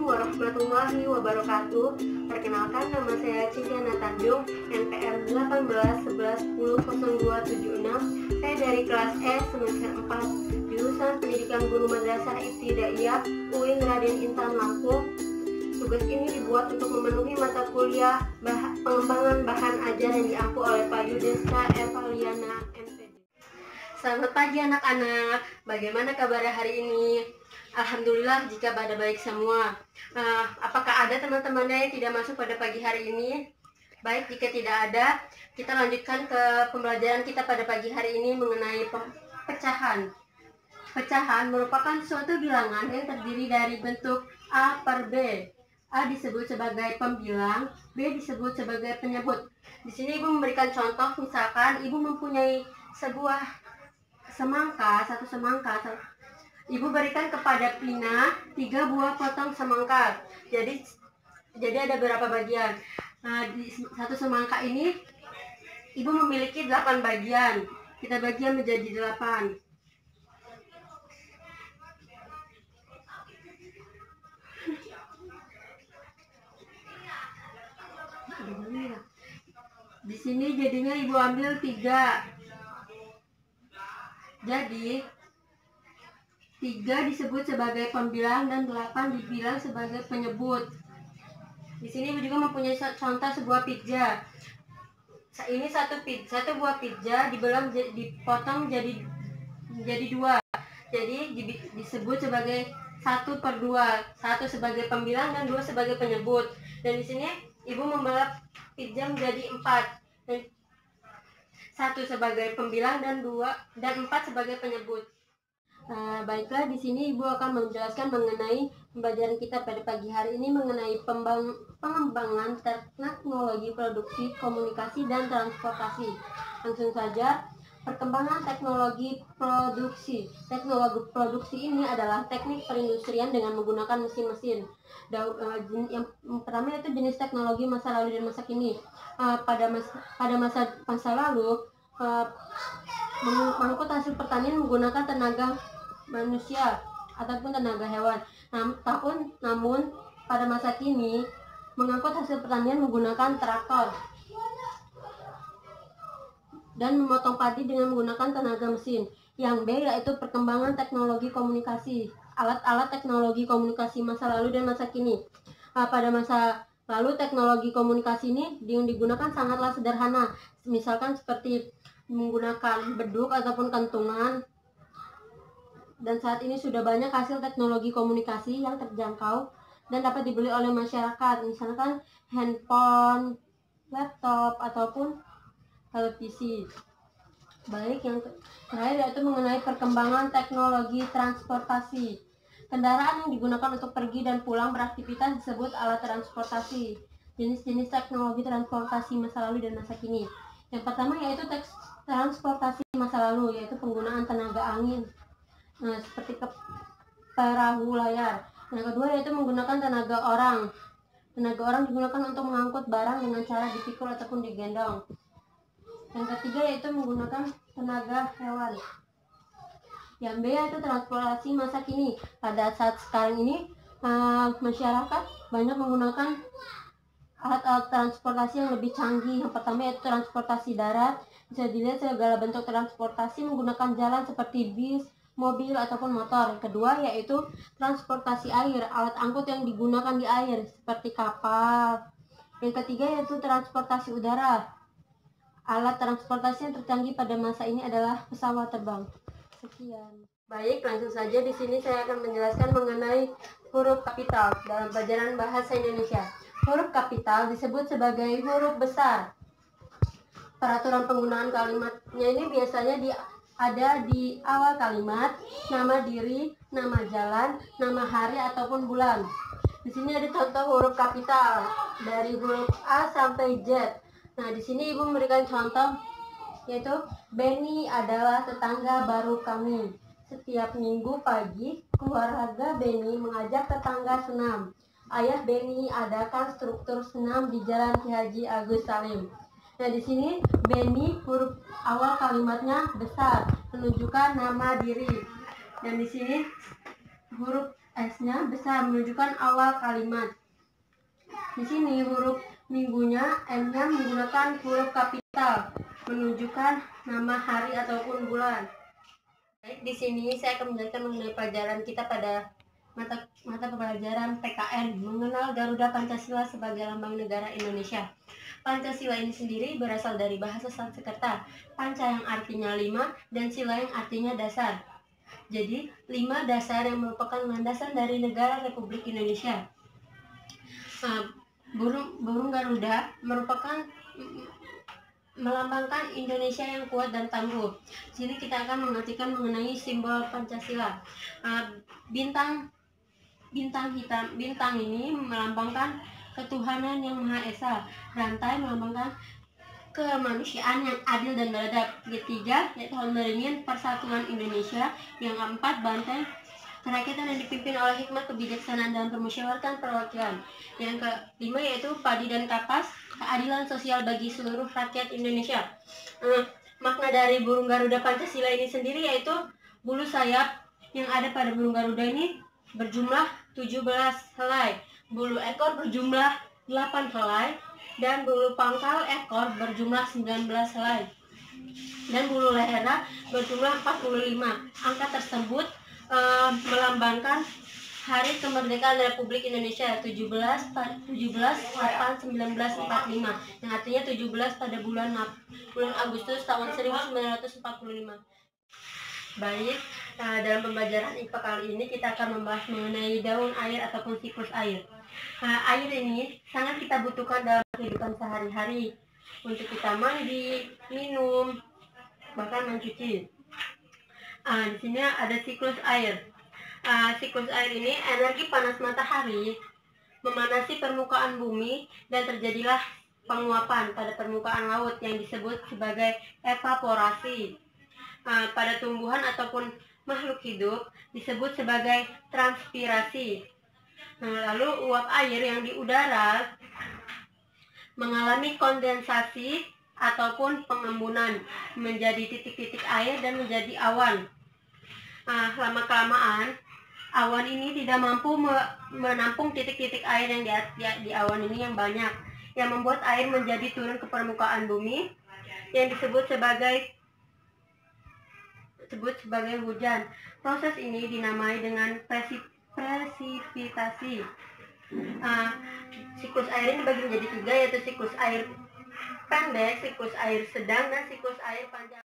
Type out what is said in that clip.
Assalamualaikum warahmatullahi wabarakatuh. Perkenalkan, nama saya Civiana Tanjung, NPM 1811100276. Saya dari kelas E semester 4, jurusan Pendidikan Guru Madrasah Ibtidaiyah UIN Raden Intan Lampung. Tugas ini dibuat untuk memenuhi mata kuliah pengembangan bahan ajar yang diampu oleh Pak Yudhistira Evaliana MPD. Selamat pagi anak-anak, bagaimana kabar hari ini? Alhamdulillah jika pada baik semua. Apakah ada teman-temannya yang tidak masuk pada pagi hari ini? Baik, jika tidak ada, kita lanjutkan ke pembelajaran kita pada pagi hari ini mengenai pecahan. Pecahan merupakan suatu bilangan yang terdiri dari bentuk A per B. A disebut sebagai pembilang, B disebut sebagai penyebut. Di sini Ibu memberikan contoh, misalkan Ibu mempunyai sebuah semangka, satu semangka. Ibu berikan kepada Pina 3 buah potong semangka. Jadi ada berapa bagian? Di satu semangka ini Ibu memiliki 8 bagian. Kita bagian menjadi 8. Di sini jadinya Ibu ambil 3. Jadi 3 disebut sebagai pembilang dan 8 dibilang sebagai penyebut. Di sini Ibu juga mempunyai contoh sebuah pizza. Ini satu buah pizza dipotong jadi 2. Jadi disebut sebagai 1 per 2. 1 sebagai pembilang dan 2 sebagai penyebut. Dan di sini Ibu membelah pizza menjadi 4. Dan 1 sebagai pembilang dan 4 sebagai penyebut. Baiklah, di sini Ibu akan menjelaskan mengenai pembelajaran kita pada pagi hari ini mengenai pengembangan teknologi produksi, komunikasi, dan transportasi. Langsung saja, perkembangan teknologi produksi. Teknologi produksi ini adalah teknik perindustrian dengan menggunakan mesin-mesin. Yang pertama yaitu jenis teknologi masa lalu dan masa kini. Pada masa lalu, mengangkut hasil pertanian menggunakan tenaga manusia ataupun tenaga hewan. Namun pada masa kini mengangkut hasil pertanian menggunakan traktor dan memotong padi dengan menggunakan tenaga mesin. Yang B yaitu perkembangan teknologi komunikasi. Alat-alat teknologi komunikasi masa lalu dan masa kini. Pada masa lalu teknologi komunikasi ini yang digunakan sangatlah sederhana. Misalkan seperti menggunakan beduk ataupun kantungan. Dan saat ini sudah banyak hasil teknologi komunikasi yang terjangkau dan dapat dibeli oleh masyarakat, misalkan handphone, laptop, ataupun televisi. Baik, yang terakhir yaitu mengenai perkembangan teknologi transportasi. Kendaraan yang digunakan untuk pergi dan pulang beraktivitas disebut alat transportasi. Jenis-jenis teknologi transportasi masa lalu dan masa kini. Yang pertama yaitu transportasi masa lalu, yaitu penggunaan tenaga angin. Seperti perahu layar. Yang kedua yaitu menggunakan tenaga orang. Tenaga orang digunakan untuk mengangkut barang dengan cara dipikul ataupun digendong. Yang ketiga yaitu menggunakan tenaga hewan. Yang B yaitu transportasi masa kini. Pada saat sekarang ini masyarakat banyak menggunakan alat-alat transportasi yang lebih canggih. Yang pertama yaitu transportasi darat. Bisa dilihat segala bentuk transportasi menggunakan jalan seperti bis, mobil, ataupun motor. Yang kedua yaitu transportasi air, alat angkut yang digunakan di air seperti kapal. Yang ketiga yaitu transportasi udara. Alat transportasi yang tercanggih pada masa ini adalah pesawat terbang. Sekian. Baik, langsung saja di sini saya akan menjelaskan mengenai huruf kapital dalam pelajaran bahasa Indonesia. Huruf kapital disebut sebagai huruf besar. Peraturan penggunaan kalimatnya ini biasanya ada di awal kalimat, nama diri, nama jalan, nama hari ataupun bulan. Di sini ada contoh huruf kapital dari huruf A sampai Z. Nah, di sini Ibu memberikan contoh yaitu Benny adalah tetangga baru kami. Setiap minggu pagi, keluarga Benny mengajak tetangga senam. Ayah Benny adakan struktur senam di Jalan Ki Haji Agus Salim. Nah, di sini Benny huruf awal kalimatnya besar, menunjukkan nama diri. Dan di sini huruf S-nya besar menunjukkan awal kalimat. Di sini huruf minggunya M-nya menggunakan huruf kapital menunjukkan nama hari ataupun bulan. Baik, di sini saya akan menjelaskan mengenai pelajaran kita pada mata pelajaran PKN, mengenal Garuda Pancasila sebagai lambang negara Indonesia. Pancasila ini sendiri berasal dari bahasa Sanskerta, panca yang artinya 5 dan sila yang artinya dasar. Jadi 5 dasar yang merupakan landasan dari negara Republik Indonesia. Burung Garuda merupakan melambangkan Indonesia yang kuat dan tangguh. Sini kita akan mengartikan mengenai simbol Pancasila. Bintang hitam, bintang ini melambangkan ketuhanan yang Maha Esa. Rantai melambangkan kemanusiaan yang adil dan beradab. Ketiga, yaitu Hondaringin, persatuan Indonesia. Yang keempat, banteng kerakyatan yang dipimpin oleh hikmat kebijaksanaan dan permusyawaratan perwakilan. Yang kelima yaitu padi dan kapas, keadilan sosial bagi seluruh rakyat Indonesia. Makna dari burung Garuda Pancasila ini sendiri yaitu bulu sayap yang ada pada burung Garuda ini berjumlah 17 helai, bulu ekor berjumlah 8 helai, dan bulu pangkal ekor berjumlah 19 helai, dan bulu lehernya berjumlah 45. Angka tersebut melambangkan Hari Kemerdekaan Republik Indonesia 17/8/1945, yang artinya 17 pada bulan Agustus tahun 1945. Baik, dalam pembelajaran IPA kali ini kita akan membahas mengenai daun air ataupun siklus air. Air ini sangat kita butuhkan dalam kehidupan sehari-hari untuk kita mandi, minum, bahkan mencuci. Di sini ada siklus air. Siklus air ini energi panas matahari memanasi permukaan bumi dan terjadilah penguapan pada permukaan laut yang disebut sebagai evaporasi. Pada tumbuhan ataupun makhluk hidup disebut sebagai transpirasi. Lalu uap air yang di udara mengalami kondensasi ataupun pengembunan menjadi titik-titik air dan menjadi awan. Lama-kelamaan awan ini tidak mampu menampung titik-titik air yang di awan ini yang banyak, yang membuat air menjadi turun ke permukaan bumi yang disebut sebagai hujan. Proses ini dinamai dengan presipitasi. Siklus air ini dibagi menjadi 3, yaitu siklus air pendek, siklus air sedang, dan siklus air panjang.